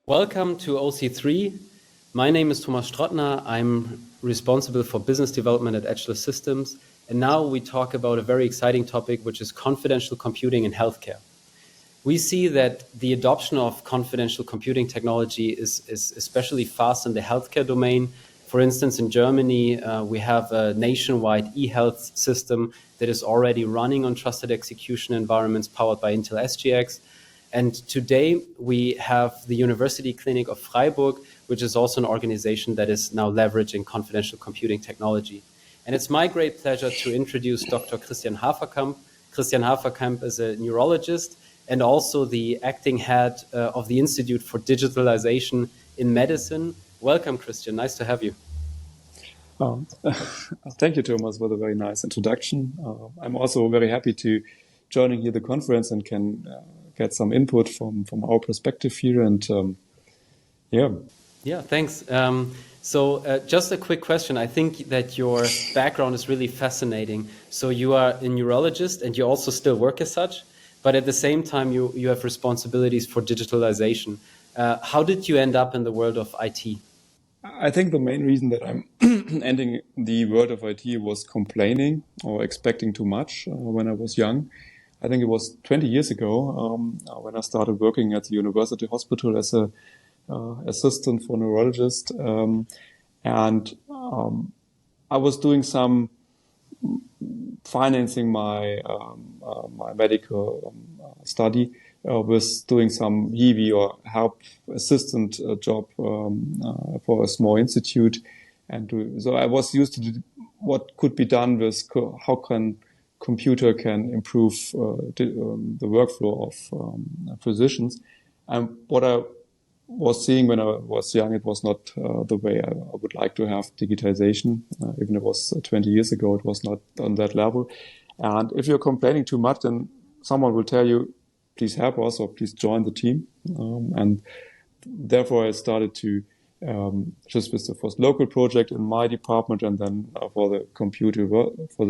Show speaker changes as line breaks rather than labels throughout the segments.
Welcome to OC3. My name is Thomas Strottner. I'm responsible for business development at Edgeless Systems. And now we talk about a very exciting topic, which is confidential computing in healthcare. We see that the adoption of confidential computing technology is especially fast in the healthcare domain. For instance, in Germany, we have a nationwide e-health system that is already running on trusted execution environments powered by Intel SGX. And today we have the University Clinic of Freiburg, which is also an organization that is now leveraging confidential computing technology. And it's my great pleasure to introduce Dr. Christian Haverkamp. Christian Haverkamp is a neurologist and also the acting head of the Institute for Digitalization in Medicine. Welcome, Christian. Nice to have you.
Thank you, Thomas, for the very nice introduction. I'm also very happy to joining here the conference and can get some input from our perspective here. And
Yeah, thanks. So just a quick question. I think that your background is really fascinating. So you are a neurologist and you also still work as such, but at the same time you have responsibilities for digitalization. How did you end up in the world of IT?
I think the main reason that I'm ending the world of IT was complaining or expecting too much when I was young. I think it was 20 years ago when I started working at the university hospital as a assistant for neurologist, and I was doing some financing my my medical study. Was doing some HIVI or help assistant job for a small institute, and so I was used to what could be done with how computer can improve the workflow of physicians. And what I was seeing when I was young, it was not the way I would like to have digitization. Even it was 20 years ago, it was not on that level. And if you're complaining too much, then someone will tell you, please help us or please join the team. And therefore I started to just with the first local project in my department, and then for the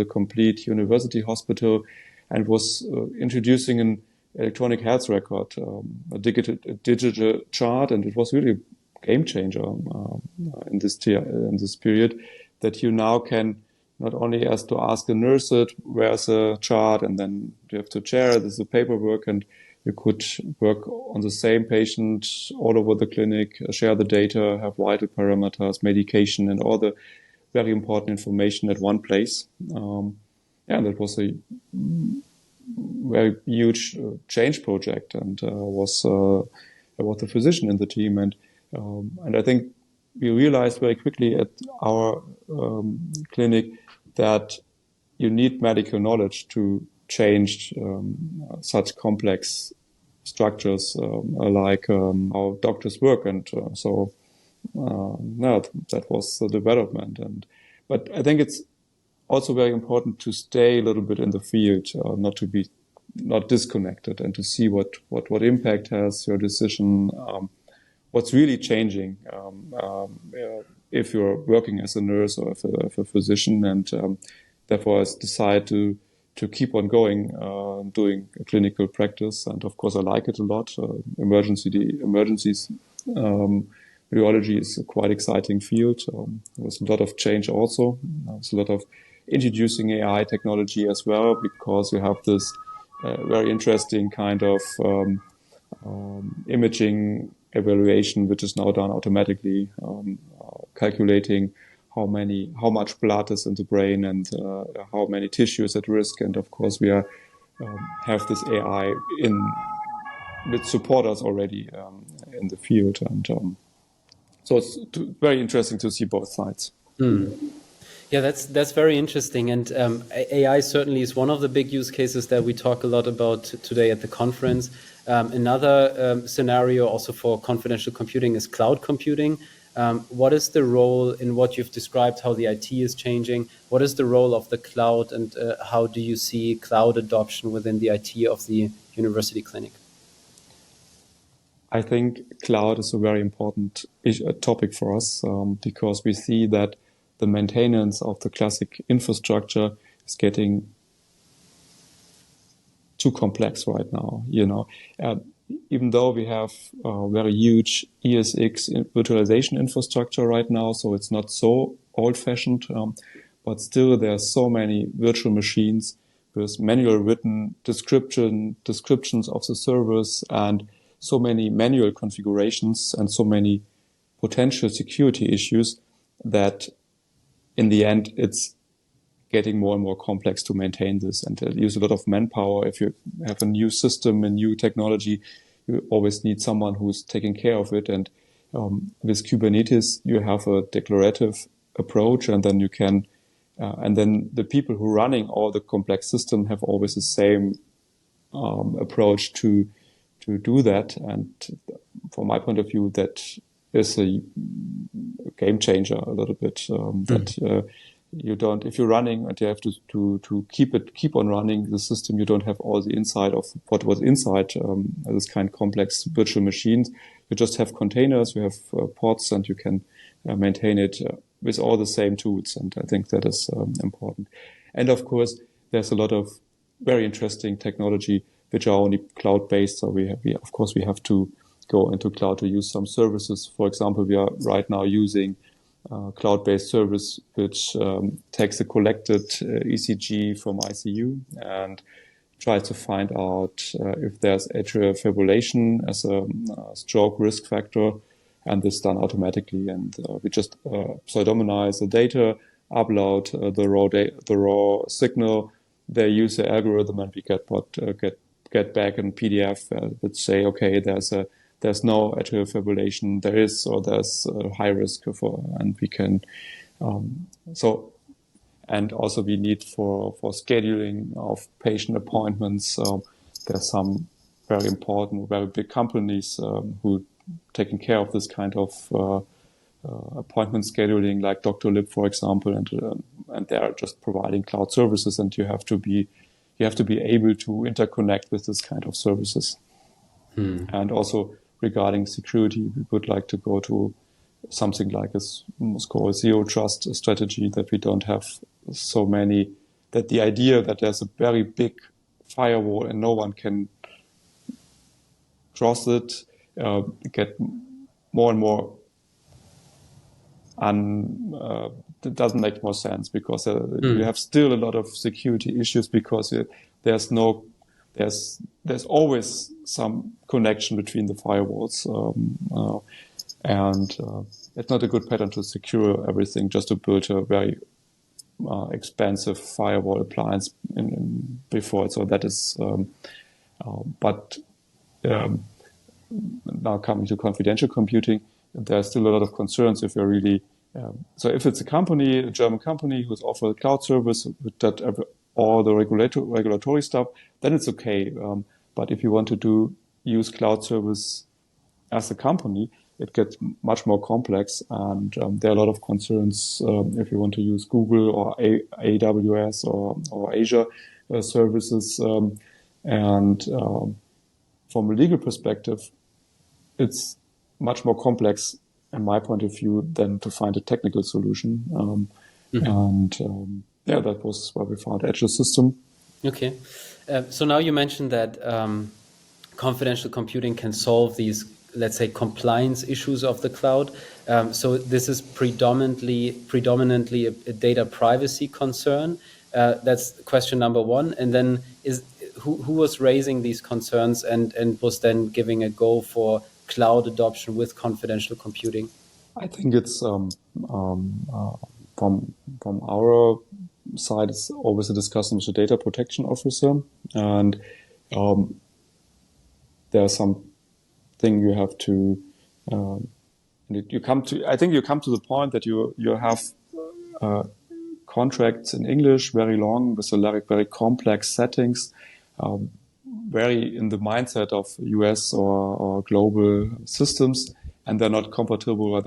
complete university hospital, and was introducing an electronic health record, a digital chart, and it was really a game changer in this period, that you now can not only has to ask a nurse where's a chart, and then you have to share this is the paperwork, and you could work on the same patient all over the clinic, share the data, have vital parameters, medication, and all the very important information at one place. That was a very huge change project, and I was a physician in the team, and I think we realized very quickly at our clinic that you need medical knowledge to change such complex structures like how doctors work, and that was the development. But I think it's also very important to stay a little bit in the field, not disconnected, and to see what impact has your decision, what's really changing if you're working as a nurse or if a physician, and therefore I decided to keep on going, doing a clinical practice. And of course I like it a lot. Emergencies, radiology is a quite exciting field. There was a lot of change also. There's a lot of introducing AI technology as well, because you have this very interesting kind of imaging evaluation, which is now done automatically, calculating how much blood is in the brain, and how many tissues at risk. And of course, we have this AI with supporters already in the field, and so it's very interesting to see both sides.
Yeah, that's very interesting, and AI certainly is one of the big use cases that we talk a lot about today at the conference. Another scenario also for confidential computing is cloud computing. What is the role in what you've described, how the IT is changing? What is the role of the cloud, and how do you see cloud adoption within the IT of the university clinic?
I think cloud is a very important topic for us, because we see that the maintenance of the classic infrastructure is getting too complex right now. even though we have a very huge ESX virtualization infrastructure right now, so it's not so old-fashioned, but still there are so many virtual machines with manual written descriptions of the servers and so many manual configurations and so many potential security issues that in the end it's getting more and more complex to maintain this and use a lot of manpower. If you have a new system, a new technology, you always need someone who's taking care of it. And with Kubernetes, you have a declarative approach, and then you can, and then the people who are running all the complex system have always the same approach to do that. And from my point of view, that is a game changer a little bit. That you don't, if you're running and you have to keep on running the system, you don't have all the insight of what was inside this kind of complex virtual machines. You just have containers, you have pods, and you can maintain it with all the same tools. And I think that is important. And of course, there's a lot of very interesting technology which are only cloud-based. So we have to go into cloud to use some services. For example, we are right now using cloud-based service which takes a collected ECG from ICU and tries to find out if there's atrial fibrillation as a stroke risk factor, and this is done automatically. And we just pseudonymize the data, upload the raw signal. They use the algorithm, and we get back in PDF that say, okay, there's no atrial fibrillation, there's high risk and we can, and also we need for scheduling of patient appointments. There's some very important, very big companies who taking care of this kind of appointment scheduling, like Dr. Lib, for example, and they are just providing cloud services, and you have to be able to interconnect with this kind of services. And also, regarding security, we would like to go to something like what's called a zero trust strategy, that we don't have so many, that the idea that there's a very big firewall and no one can cross it, get more and more, it doesn't make more sense, because you have still a lot of security issues, because there's always some connection between the firewalls, and it's not a good pattern to secure everything just to build a very expensive firewall appliance before it. So that is, now coming to confidential computing, there's still a lot of concerns if you're really, so if it's a German company who's offered a cloud service with that all the regulatory stuff, then it's okay. But if you want to use cloud service as a company, it gets much more complex, and there are a lot of concerns if you want to use Google or AWS or Azure services. And from a legal perspective, it's much more complex, in my point of view, than to find a technical solution. And that was why we found Agile System.
Okay. So now you mentioned that confidential computing can solve these, let's say, compliance issues of the cloud. So this is predominantly a data privacy concern. That's question number one. And then who was raising these concerns and was then giving a go for cloud adoption with confidential computing?
I think it's from our side, it's always a discussion with the data protection officer, and there's something you have to. I think you come to the point that you have contracts in English, very long, with a very complex settings, very in the mindset of US or global systems, and they're not compatible, or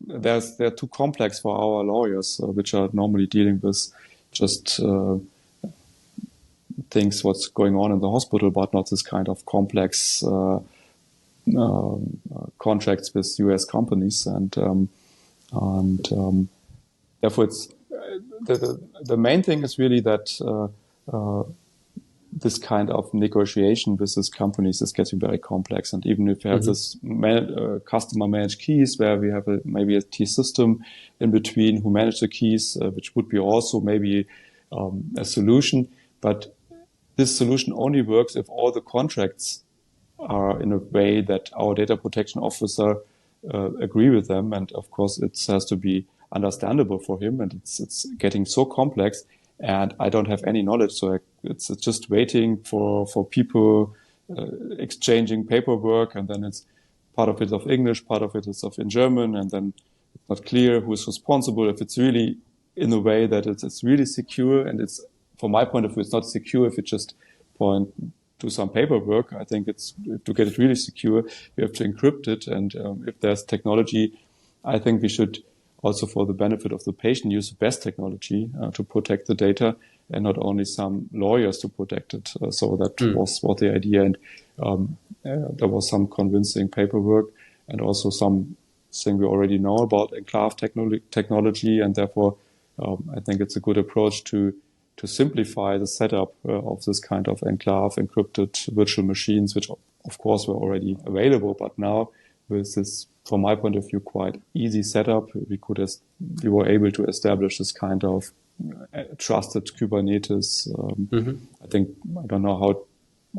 they're too complex for our lawyers, which are normally dealing with just things what's going on in the hospital, but not this kind of complex contracts with US companies, and therefore it's the main thing is really that this kind of negotiation with these companies is getting very complex. And even if you have this customer managed keys, where we have maybe a T system in between who manage the keys, which would be also maybe a solution. But this solution only works if all the contracts are in a way that our data protection officer agree with them. And of course, it has to be understandable for him. And it's getting so complex. And I don't have any knowledge, so it's just waiting for people exchanging paperwork, and then it's part of it is of English, part of it is in German, and then it's not clear who is responsible. If it's really in a way that it's really secure, and it's, from my point of view, it's not secure if you just point to some paperwork. I think it's, to get it really secure, you have to encrypt it, and if there's technology, I think we should also, for the benefit of the patient, use the best technology to protect the data, and not only some lawyers to protect it. So that was what the idea. And there was some convincing paperwork, and also something we already know about enclave technology. And therefore, I think it's a good approach to simplify the setup of this kind of enclave encrypted virtual machines, which of course were already available, but now with this, from my point of view, quite easy setup, we were able to establish this kind of trusted Kubernetes. I think, I don't know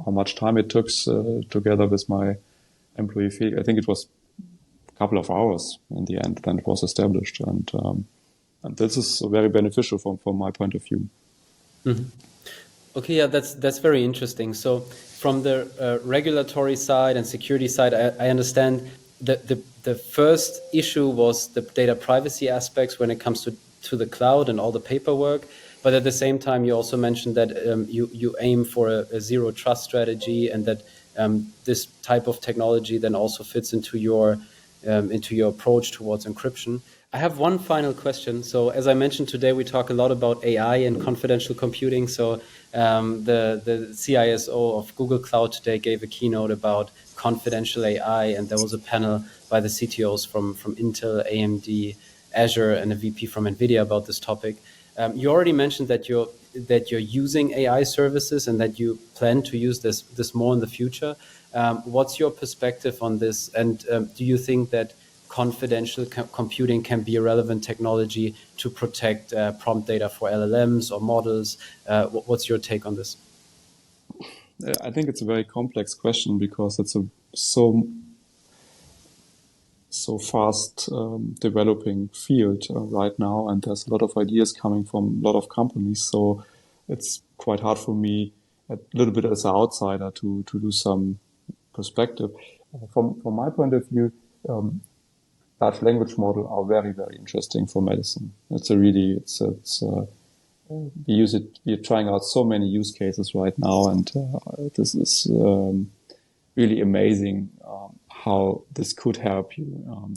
how much time it took together with my employee. I think it was a couple of hours in the end, then it was established. And this is very beneficial from my point of view.
Okay, yeah, that's very interesting. So from the regulatory side and security side, I understand that the first issue was the data privacy aspects when it comes to the cloud and all the paperwork. But at the same time, you also mentioned that you aim for a zero trust strategy, and that this type of technology then also fits into your approach towards encryption. I have one final question. So as I mentioned today, we talk a lot about AI and confidential computing. So the CISO of Google Cloud today gave a keynote about confidential AI, and there was a panel by the CTOs from Intel, AMD, Azure, and a VP from NVIDIA about this topic. You already mentioned that you're using AI services and that you plan to use this more in the future. What's your perspective on this? And do you think that confidential computing can be a relevant technology to protect prompt data for LLMs or models? What's your take on this?
I think it's a very complex question, because it's so fast developing field right now, and there's a lot of ideas coming from a lot of companies. So it's quite hard for me, a little bit as an outsider, to do some perspective. From my point of view, large language models are very, very interesting for medicine. We use it. We're trying out so many use cases right now, and this is really amazing how this could help you.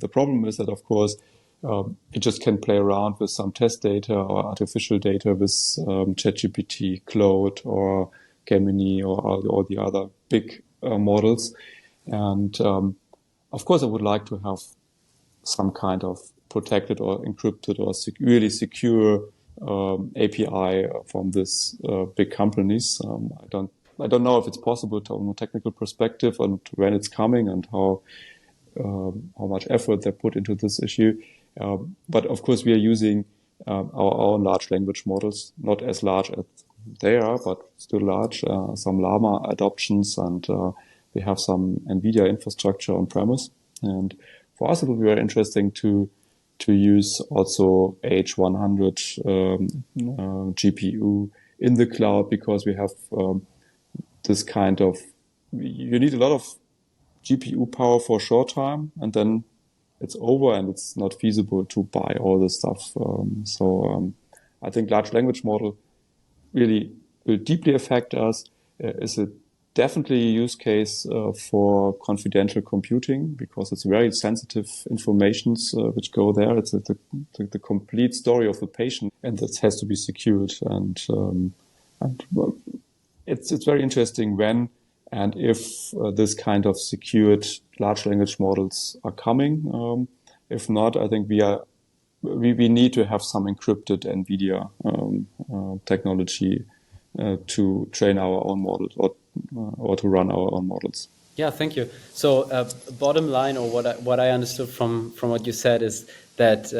The problem is that, of course, you just can play around with some test data or artificial data with ChatGPT, Claude, or Gemini, or all the other big models. And of course, I would like to have some kind of protected or encrypted or really secure API from these big companies. I don't know if it's possible from a technical perspective, and when it's coming, and how much effort they put into this issue. But of course, we are using our own large language models, not as large as they are, but still large. Some Llama adoptions, and we have some NVIDIA infrastructure on premise. And for us, it will be very interesting to use also H100 GPU in the cloud, because we have this kind of, you need a lot of GPU power for a short time, and then it's over, and it's not feasible to buy all this stuff. I think large language model really will deeply affect us. Is a definitely a use case for confidential computing, because it's very sensitive informations which go there. It's the complete story of the patient, and that has to be secured. And well, it's very interesting when and if this kind of secured large language models are coming. If not, I think we need to have some encrypted NVIDIA technology to train our own models or to run our own models.
Yeah, thank you. So, bottom line, or what I understood from what you said is that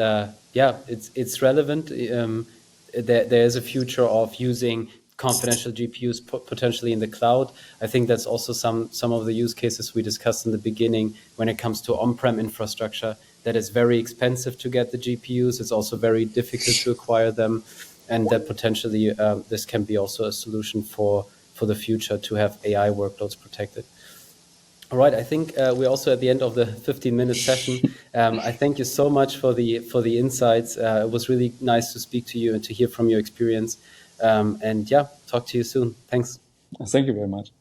it's relevant. There is a future of using confidential GPUs potentially in the cloud. I think that's also some of the use cases we discussed in the beginning when it comes to on-prem infrastructure. That is very expensive to get the GPUs. It's also very difficult to acquire them, and that potentially this can be also a solution for the future to have AI workloads protected. All right, I think we're also at the end of the 15-minute session. I thank you so much for the insights. It was really nice to speak to you and to hear from your experience. And yeah, talk to you soon. Thanks.
Thank you very much.